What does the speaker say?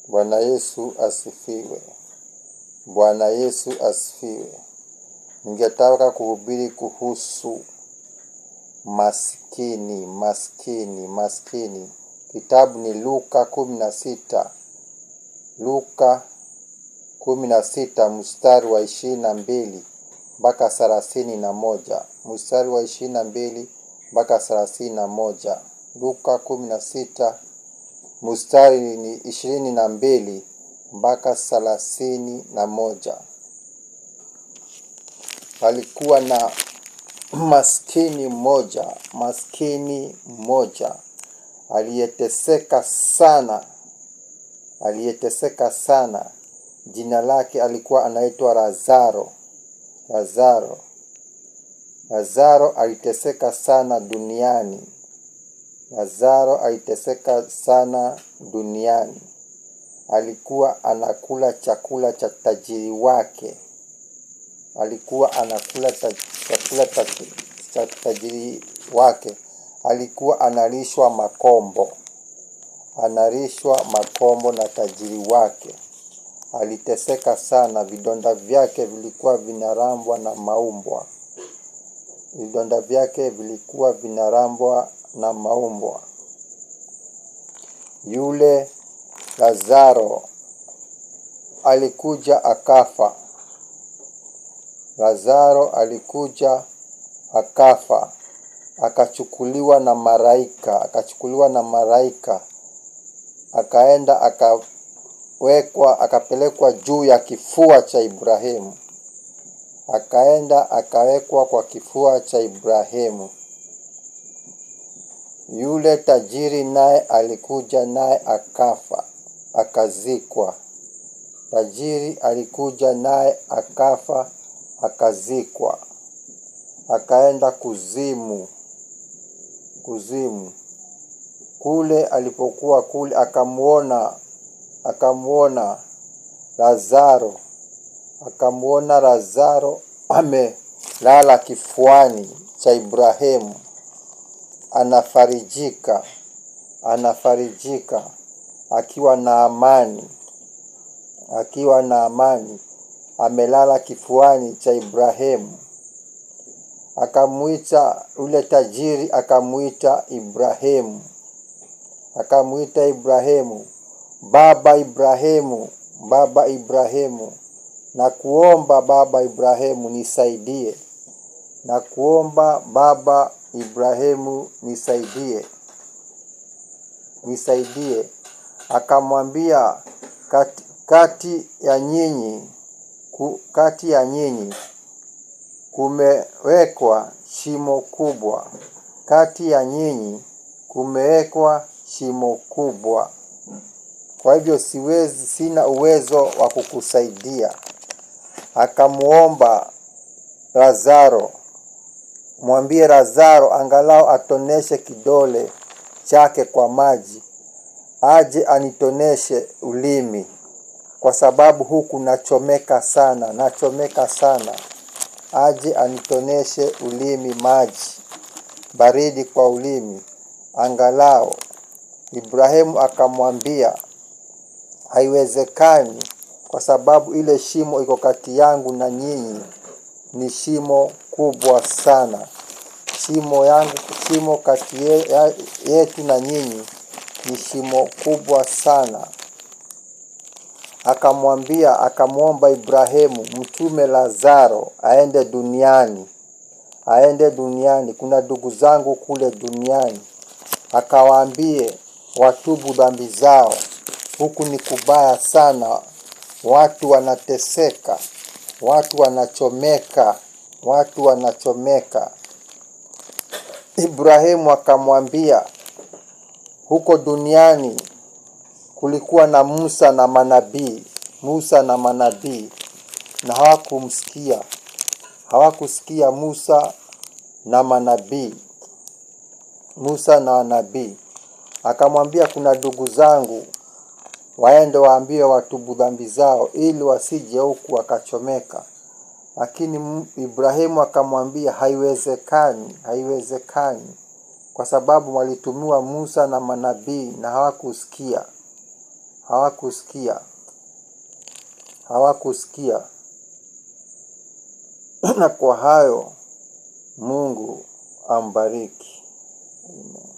Bwana Yesu asifiwe. Bwana Yesu asifiwe. Ningetaka kuhubiri kuhusu maskini. Kitabu ni Luka 16. Luka 16 mstari wa 22 mpaka 31. Mstari wa 22 mpaka 31. Luka 16 mstari ni 22 mpaka 31. Palikuwa na maskini mmoja aliyeteseka sana. Jina lake alikuwa anaitwa Lazaro aliteseka sana duniani. Alikuwa anakula chakula cha tajiri wake. Alikuwa analishwa makombo na tajiri wake. Aliteseka sana, vidonda vyake vilikuwa vinarambwa na maumbwa. Yule Lazaro alikuja akafa. Akachukuliwa na malaika. Akaenda akapelekwa juu ya kifua cha Ibrahimu. Akawekwa kwa kifua cha Ibrahimu. Yule tajiri naye alikuja naye akazikwa. Akaenda kuzimu. Kule alipokuwa kule akamuona Lazaro amelala kifuani cha Ibrahimu. Anafarijika akiwa na amani. Amelala kifuani cha Ibrahimu. Ule tajiri akamuita Ibrahimu, Baba Ibrahimu, na kuomba Baba Ibrahimu nisaidie. Akamwambia, kati ya nyinyi kumewekwa shimo kubwa. Kwa hivyo sina uwezo wa kukusaidia. Akamuomba Lazaro, mwambie Lazaro angalau atoneshe kidole chake kwa maji, aje anitoneshe ulimi, kwa sababu huku nachomeka sana. Aje anitoneshe ulimi maji baridi kwa ulimi angalau. Ibrahimu akamwambia, haiwezekani, kwa sababu ile shimo iko kati yangu na nyinyi ni shimo kubwa sana. Shimo kati yetu na nyinyi ni shimo kubwa sana. Akamuomba Ibrahimu mtume Lazaro aende duniani. Kuna ndugu zangu kule duniani. Akawaambie watubu dhambi zao. Huku ni kubaya sana. Watu wanateseka. Watu wanachomeka. Ibrahimu akamwambia, huko duniani kulikuwa na Musa na manabii na hawakusikia Musa na manabii. Akamwambia, kuna ndugu zangu, waende waambie watubu dhambi zao ili wasije huku wakachomeka. Lakini Ibrahimu akamwambia, haiwezekani, kwa sababu walitumiwa Musa na manabii na hawakusikia. hawakusikia. Na kwa hayo Mungu ambariki. Amen.